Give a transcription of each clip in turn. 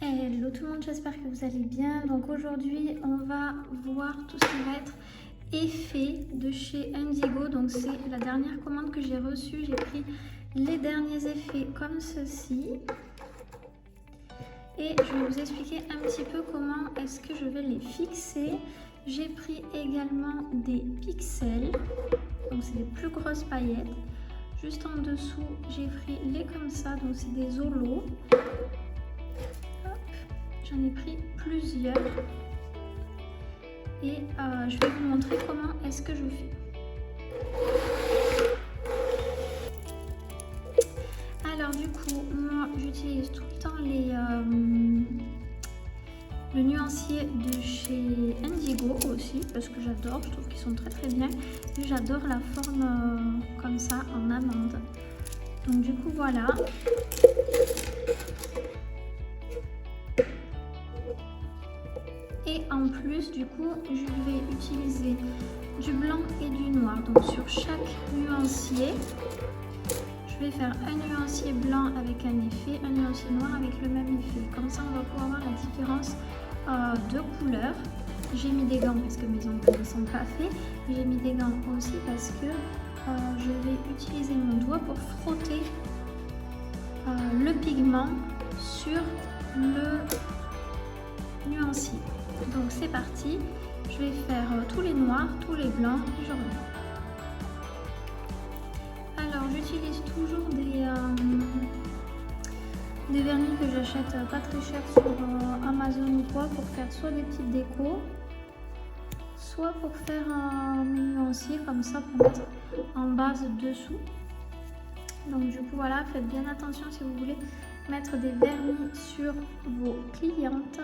Hello tout le monde, j'espère que vous allez bien. Donc aujourd'hui, on va voir tout ce qui va être effet de chez Indigo. Donc c'est la dernière commande que j'ai reçue. J'ai pris les derniers effets comme ceci. Et je vais vous expliquer un petit peu comment est-ce que je vais les fixer. J'ai pris également des pixels. Donc c'est les plus grosses paillettes. Juste en dessous, j'ai pris les comme ça. Donc c'est des holos. J'en ai pris plusieurs et je vais vous montrer comment est-ce que je fais. Alors du coup, moi j'utilise tout le temps le nuancier de chez Indigo aussi parce que j'adore, je trouve qu'ils sont très bien et j'adore la forme comme ça en amande. Donc du coup voilà. Et en plus, du coup, je vais utiliser du blanc et du noir. Donc sur chaque nuancier, je vais faire un nuancier blanc avec un effet, un nuancier noir avec le même effet. Comme ça, on va pouvoir voir la différence de couleur. J'ai mis des gants parce que mes ongles ne sont pas faits. J'ai mis des gants aussi parce que je vais utiliser mon doigt pour frotter le pigment sur le nuancier. Donc c'est parti, je vais faire tous les noirs, tous les blancs et je reviens. Alors j'utilise toujours des vernis que j'achète pas très cher sur Amazon ou quoi pour faire soit des petites décos, soit pour faire mes nuanciers comme ça pour mettre en base dessous. Donc du coup voilà, faites bien attention si vous voulez mettre des vernis sur vos clientes,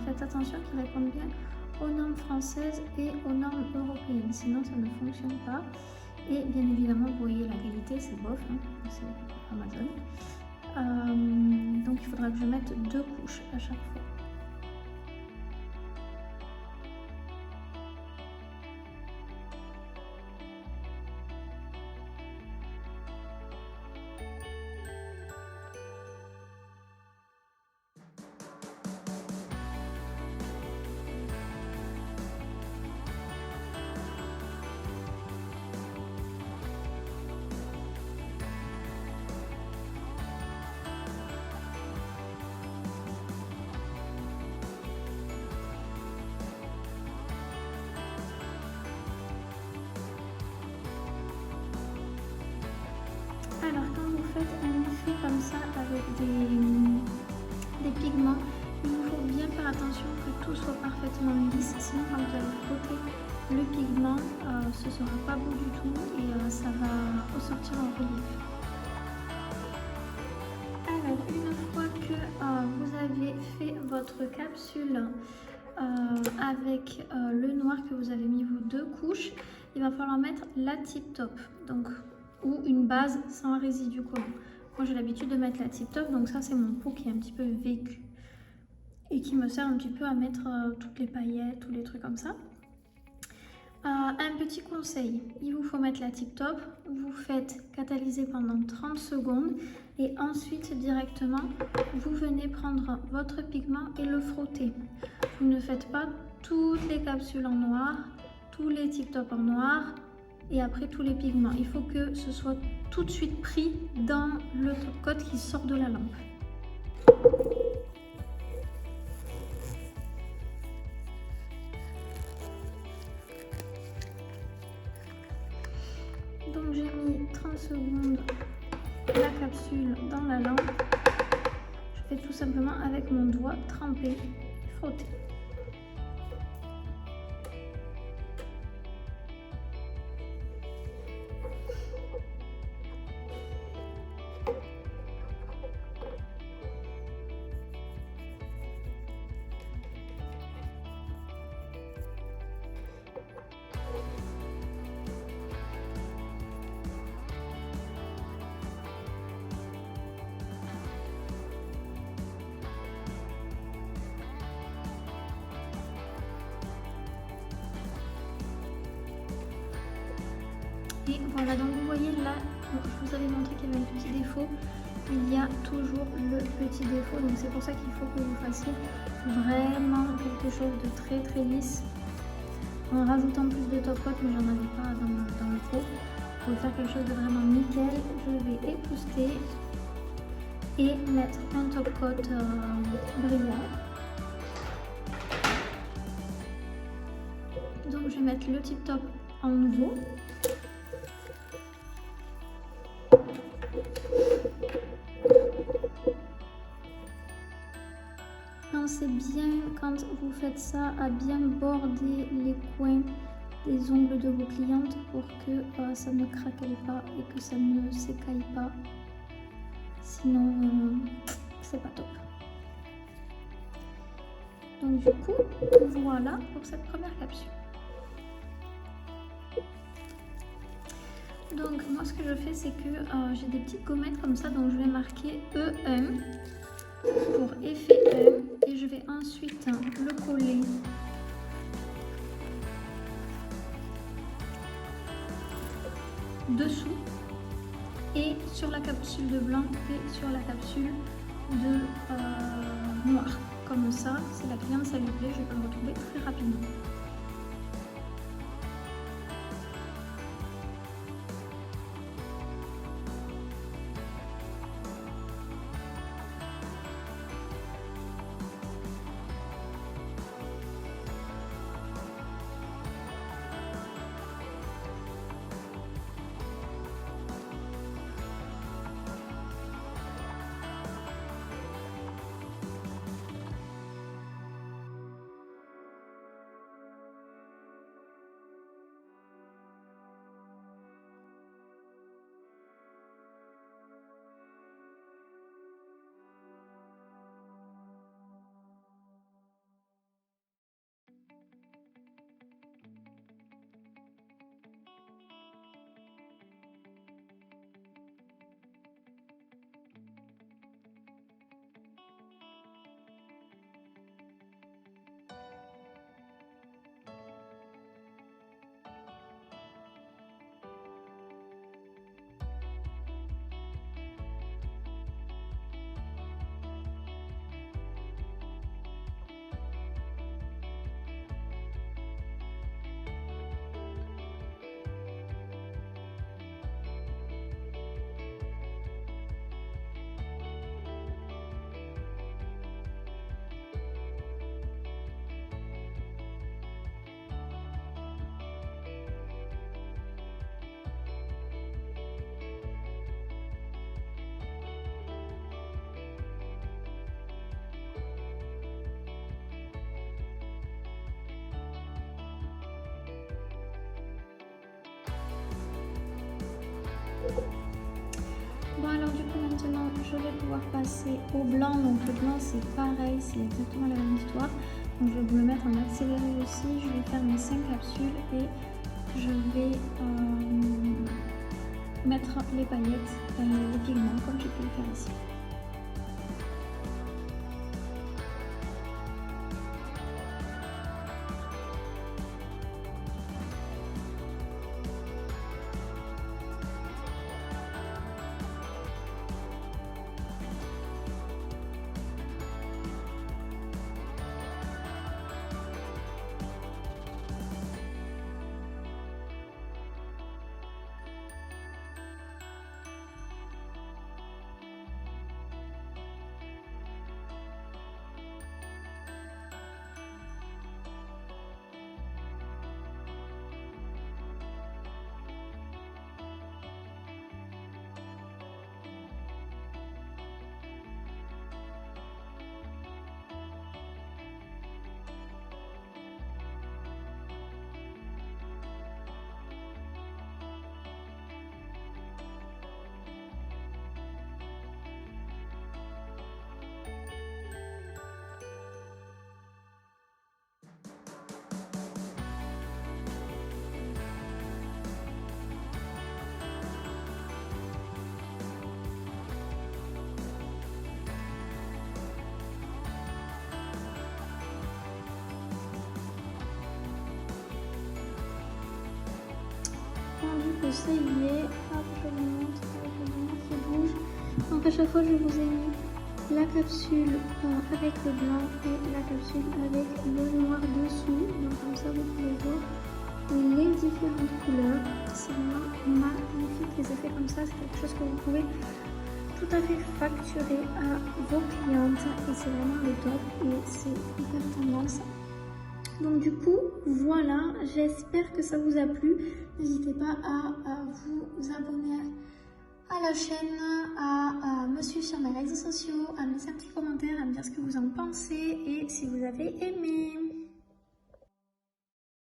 faites attention qu'ils répondent bien aux normes françaises et aux normes européennes, sinon ça ne fonctionne pas. Et bien évidemment, vous voyez la qualité, c'est bof, hein, c'est Amazon. Donc il faudra que je mette 2 couches à chaque fois. Alors quand vous faites un effet comme ça avec des pigments, il vous faut bien faire attention que tout soit parfaitement lisse, sinon quand vous allez frotter le pigment, ce ne sera pas beau du tout et ça va ressortir en relief. Alors une fois que vous avez fait votre capsule avec le noir que vous avez mis vos 2 couches, il va falloir mettre la tip top. Donc ou une base sans résidu collant. Moi j'ai l'habitude de mettre la tip top, donc ça c'est mon pot qui est un petit peu vécu et qui me sert un petit peu à mettre toutes les paillettes, tous les trucs comme ça. Un petit conseil, il vous faut mettre la tip top, vous faites catalyser pendant 30 secondes et ensuite directement vous venez prendre votre pigment et le frotter. Vous ne faites pas toutes les capsules en noir, tous les tip top en noir, et après tous les pigments. Il faut que ce soit tout de suite pris dans le top coat qui sort de la lampe. Donc j'ai mis 30 secondes la capsule dans la lampe. Je fais tout simplement avec mon doigt tremper et frotter. Et voilà, donc vous voyez là, je vous avais montré qu'il y avait un petit défaut. il y a toujours le petit défaut. Donc c'est pour ça qu'il faut que vous fassiez vraiment quelque chose de très très lisse. En rajoutant plus de top coat, mais j'en avais pas dans le pot. Pour faire quelque chose de vraiment nickel, je vais épouster et mettre un top coat brillant. Donc je vais mettre le tip top en nouveau. Pensez bien quand vous faites ça à bien border les coins des ongles de vos clientes pour que ça ne craquelle pas et que ça ne s'écaille pas. Sinon, c'est pas top. Donc du coup, voilà pour cette première capsule. Donc moi ce que je fais c'est que j'ai des petites gommettes comme ça, donc je vais marquer E1 pour effet 1 et je vais ensuite le coller dessous et sur la capsule de blanc et sur la capsule de noir. Comme ça, si la cliente ça lui plaît, je peux le retrouver très rapidement. Bon alors du coup maintenant je vais pouvoir passer au blanc. Donc le blanc c'est pareil, c'est exactement la même histoire. Donc je vais vous le mettre en accéléré aussi. Je vais faire mes 5 capsules et je vais mettre les paillettes, les pigments comme j'ai pu le faire ici. Vu que ça y est, hop, je vous montre, je bouge. Donc à chaque fois, je vous ai mis la capsule avec le blanc et la capsule avec le noir dessous. Donc comme ça, vous pouvez voir les différentes couleurs. C'est vraiment magnifique, les effets comme ça. C'est quelque chose que vous pouvez tout à fait facturer à vos clientes et c'est vraiment le top et c'est hyper tendance. Donc du coup, voilà, j'espère que ça vous a plu. N'hésitez pas à vous abonner à la chaîne, à me suivre sur mes réseaux sociaux, à me laisser un petit commentaire, à me dire ce que vous en pensez et si vous avez aimé.